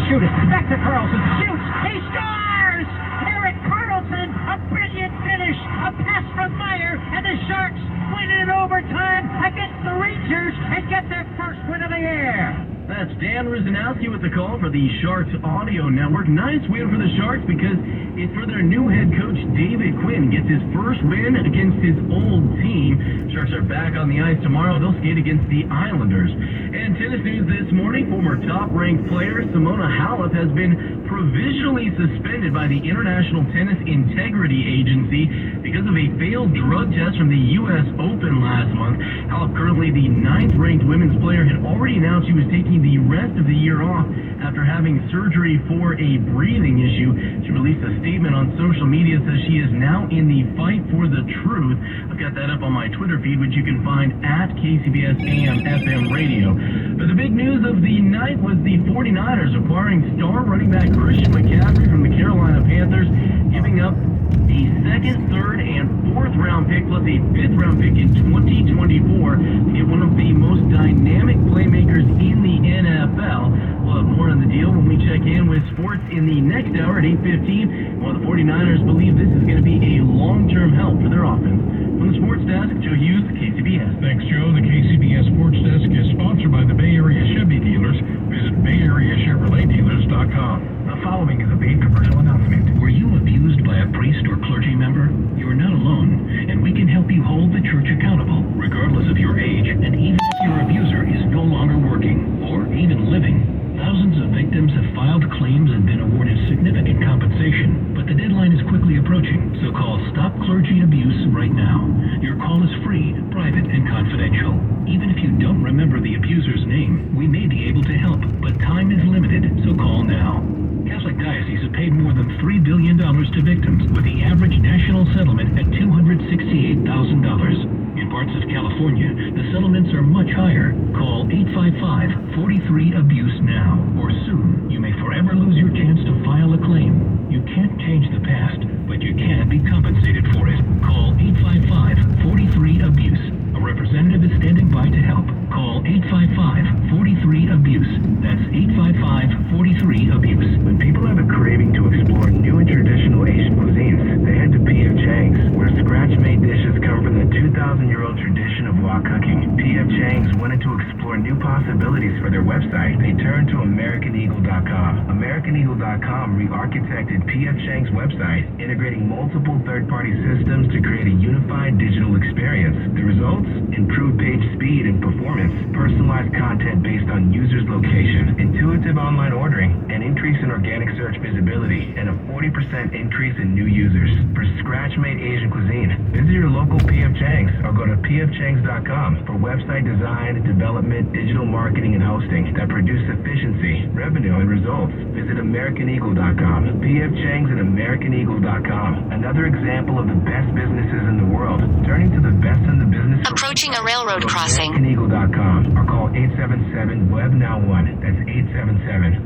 shoot it. Back to Carlson. Shoots. He scores! Eric Carlson, a brilliant finish. A pass from Meyer, and the Sharks win it in overtime against the Rangers and get their first win of the year. That's Dan Rizanowski with the call for the Sharks Audio Network. Nice win for the Sharks because it's for their new head coach, David Quinn. Gets his first win against his old team. Sharks are back on the ice tomorrow. They'll skate against the Islanders. And tennis news this morning, former top-ranked player Simona Halep has been provisionally suspended by the International Tennis Integrity Agency because of a failed drug test from the U.S. Open last month. Halep, currently the 9th-ranked women's player, had already announced she was taking the rest of the year off after having surgery for a breathing issue. She released a statement on social media, says she is now in the fight for the truth. I've got that up on my Twitter feed, which you can find at KCBS AM FM Radio. But the big news of the night was the 49ers acquiring star running back Christian McCaffrey from the Carolina Panthers, giving up a 2nd, 3rd, and 4th round pick, plus a 5th round pick in 2024 to get one of the most dynamic playmakers in the NFL. We'll have more on the deal when we check in with sports in the next hour at 8:15. While the 49ers believe this is going to be a long-term help for their offense. From the sports desk, Joe Hughes, KCBS. Thanks, Joe. The KCBS Sports Desk is sponsored by the Bay Area Chevy Dealers. Visit BayAreaChevroletDealers.com. The following is a paid commercial announcement. Were you abused by a priest or clergy member? You are not alone, and we can help you hold the church accountable, regardless of your age, and even if your abuser is no longer working or even living. Thousands of victims have filed claims and been awarded significant compensation, but the deadline is quickly approaching, so call Stop Clergy Abuse right now. Your call is free, private, and confidential. Even if you don't remember the abuser's name, we may be able to help, but time is limited, so call now. Catholic dioceses have paid more than $3 billion to victims, with the average national settlement at $268,000. In parts of California, the settlements are much higher. Call 855-43-ABUSE now, or soon you may forever lose your chance to file a claim. You can't change the past, but you can be compensated for it. Call 855-43-ABUSE. A representative is standing by to help. Call 855-43-ABUSE. That's 855-43-ABUSE. When people have a craving to explore new and traditional Asian cuisines, they head to P.F. Chang's, where scratch-made dishes come from the 2,000-year-old tradition of wok cooking. P.F. Chang's wanted to explore new possibilities for their website. They turned to AmericanEagle.com. AmericanEagle.com re-architected P.F. Chang's website, integrating multiple third-party systems to create a unified digital experience. The results? Improved page speed and performance, personalized content based on users' location, intuitive online ordering, an increase in organic search visibility, and a 40% increase in new users. For scratch-made Asian cuisine, visit your local P.F. Chang's or go to pfchangs.com for website design, development, digital marketing, and hosting that produce efficiency, revenue, and results. Visit AmericanEagle.com. P.F. Chang's and AmericanEagle.com. Another example of the best businesses in the world, turning to the best in the business. Approaching a railroad crossing. AmericanEagle.com or call 877-WEB-NOW1. That's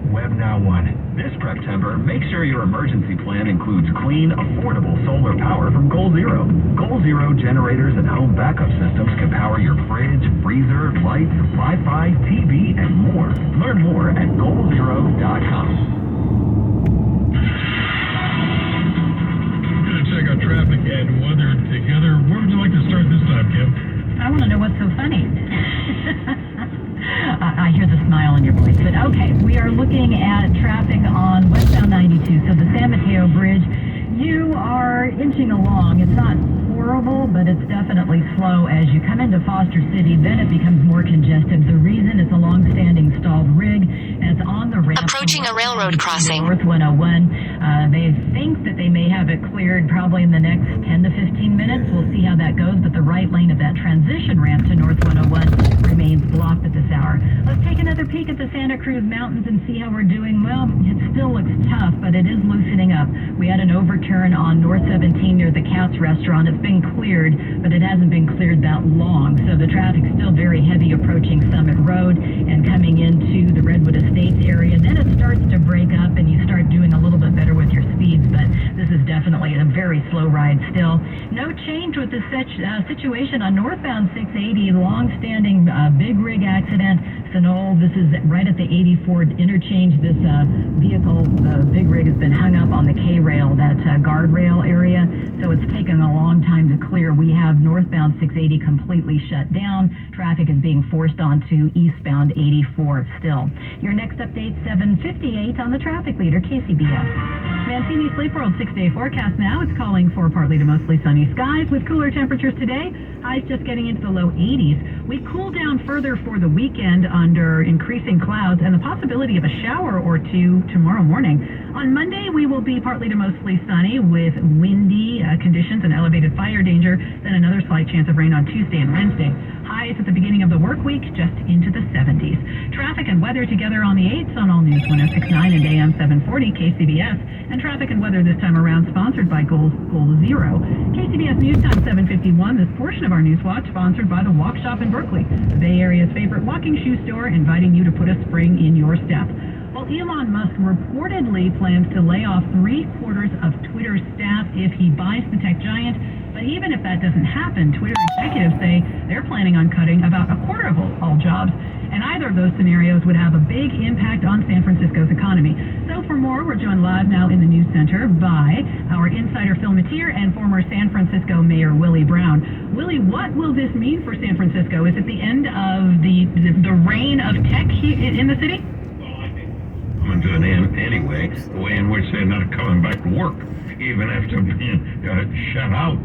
877-WEB-NOW1. This September, make sure your emergency plan includes clean, affordable solar power from Goal Zero. Goal Zero generators and home backup systems can power your fridge, freezer, lights, Wi-Fi, TV, and more. Learn more at GoalZero.com. Gonna check out traffic and weather together. Where would you like to start this time, Kim? I want to know what's so funny. I hear the smile in your voice, but okay, we are looking at traffic on westbound 92, so the San Mateo Bridge. You are inching along. It's not horrible, but it's definitely slow as you come into Foster City. Then it becomes more congested. The reason it's a long-standing stalled rig, and it's on the ramp. Approaching a railroad crossing. North 101. They think that they may have it cleared probably in the next 10 to 15 minutes. We'll see how that goes, but the right lane of that transition ramp to North 101 remains blocked at this hour. Let's take another peek at the Santa Cruz Mountains and see how we're doing. Well, it still looks tough, but it is loosening up. We had an overturn on North 17 near the Katz restaurant. It's been cleared, but it hasn't been cleared that long, so the traffic's still very heavy approaching Summit Road and coming into the Redwood Estates area. Then it starts to break up and you start doing a little bit better with your speeds, but this is definitely definitely a very slow ride still. No change with the situation on northbound 680, long-standing big rig accident. Sonoma, this is right at the 84 interchange. This vehicle, the big rig, has been hung up on the K-rail, that guardrail area, so it's taken a long time to clear. We have northbound 680 completely shut down. Traffic is being forced onto eastbound 84 still. Your next update, 7:58 on the traffic leader, KCBS. Mancini Sleep World 6-day forecast now. It's calling for partly to mostly sunny skies with cooler temperatures today. Highs just getting into the low 80s. We cool down further for the weekend under increasing clouds and the possibility of a shower or two tomorrow morning. On Monday, we will be partly to mostly sunny with windy conditions and elevated fire danger, then another slight chance of rain on Tuesday and Wednesday. Highs at the beginning of the work week just into the 70s. Traffic and weather together on the 8s on All News 106.9 and AM 740 KCBS. And traffic and weather this time around sponsored by Goal Zero. KCBS News Time 7:51. This portion of our News Watch sponsored by the Walk Shop in Berkeley, the Bay Area's favorite walking shoe store, inviting you to put a spring in your step. Well, Elon Musk reportedly plans to lay off 3/4 of Twitter's staff if he buys the tech giant. But even if that doesn't happen, Twitter executives say they're planning on cutting about 1/4 of all jobs. And either of those scenarios would have a big impact on San Francisco's economy. So for more, we're joined live now in the News Center by our insider Phil Matier and former San Francisco Mayor Willie Brown. Willie, what will this mean for San Francisco? Is it the end of the reign of tech in the city? Coming to an end anyway, the way in which they're not coming back to work, even after being shut out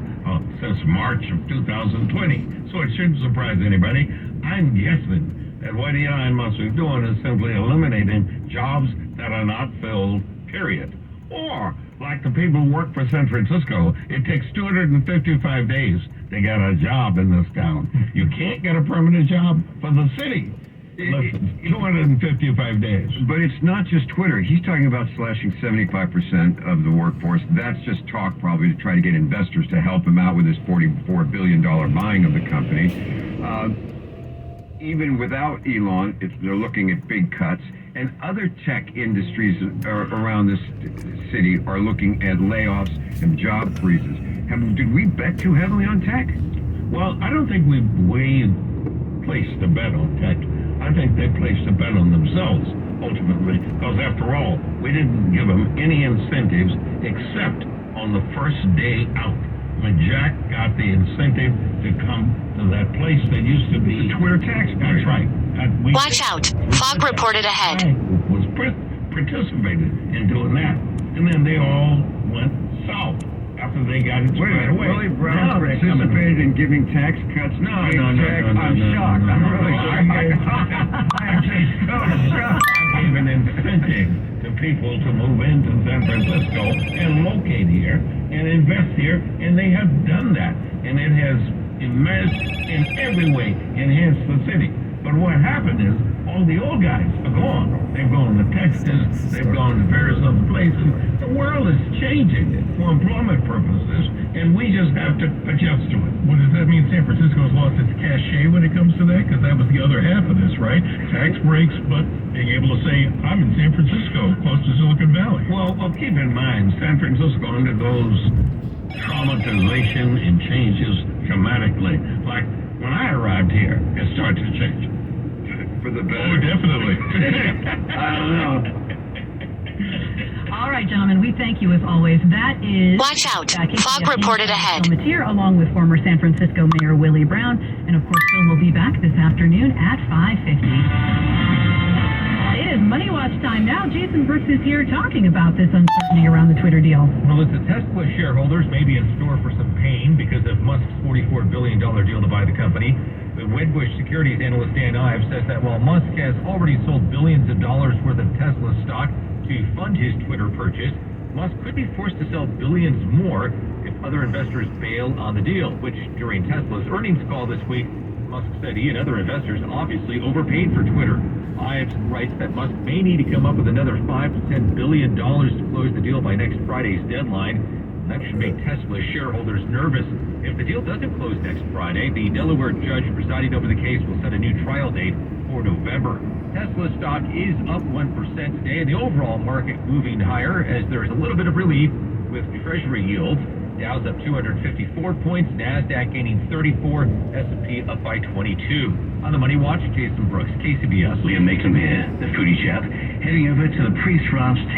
since March of 2020. So it shouldn't surprise anybody. I'm guessing that what Elon Musk is doing is simply eliminating jobs that are not filled, period. Or, like the people who work for San Francisco, it takes 255 days to get a job in this town. You can't get a permanent job for the city. Listen, 255 days. But it's not just Twitter. He's talking about slashing 75% of the workforce. That's just talk, probably, to try to get investors to help him out with his $44 billion buying of the company. Even without Elon, they're looking at big cuts. And other tech industries around this city are looking at layoffs and job freezes. Did we bet too heavily on tech? Well, I don't think we've placed a bet on tech. I think they placed a bet on themselves, ultimately, because after all, we didn't give them any incentives except on the first day out, when Jack got the incentive to come to that place that used to be the Twitter tax. That's right. Watch out. Fog reported ahead. Was participated in doing that, and then they all went south after they got it squared away. Willie Brown participated in giving tax cuts. No. I'm shocked. I'm really shocked. I gave an incentive to people to move into San Francisco and locate here and invest here, and they have done that, and it has in every way enhanced the city. But what happened is all the old guys are gone. They've gone to Texas, they've gone to various other places. The world is changing for employment purposes, and we just have to adjust to it. Well, does that mean San Francisco's lost its cachet when it comes to that? Because that was the other half of this, right? Tax breaks, but being able to say, I'm in San Francisco, close to Silicon Valley. Well, keep in mind, San Francisco undergoes traumatization and changes dramatically. Like when I arrived here, it started to change. For the better. Oh, definitely. I don't know. All right, gentlemen, we thank you as always. That is... Watch out. KCBS Fog reported ahead. Matier, along with former San Francisco Mayor Willie Brown. And, of course, Phil will be back this afternoon at 5:50. It is Money Watch time now. Jason Brooks is here talking about this uncertainty around the Twitter deal. Well, listen, Tesla shareholders may be in store for some pain because of Musk's $44 billion deal to buy the company. But Wedbush securities analyst Dan Ives says that while Musk has already sold billions of dollars worth of Tesla stock to fund his Twitter purchase, Musk could be forced to sell billions more if other investors bail on the deal, which during Tesla's earnings call this week, Musk said he and other investors obviously overpaid for Twitter. Ives writes that Musk may need to come up with another $5 to $10 billion to close the deal by next Friday's deadline. That should make Tesla shareholders nervous. If the deal doesn't close next Friday, the Delaware judge presiding over the case will set a new trial date for November. Tesla stock is up 1% today, and the overall market moving higher as there is a little bit of relief with Treasury yields. Dow's up 254 points, NASDAQ gaining 34, S&P up by 22. On the Money Watch, Jason Brooks, KCBS. Liam Makem here, the foodie chap, heading over to the Priest Ranch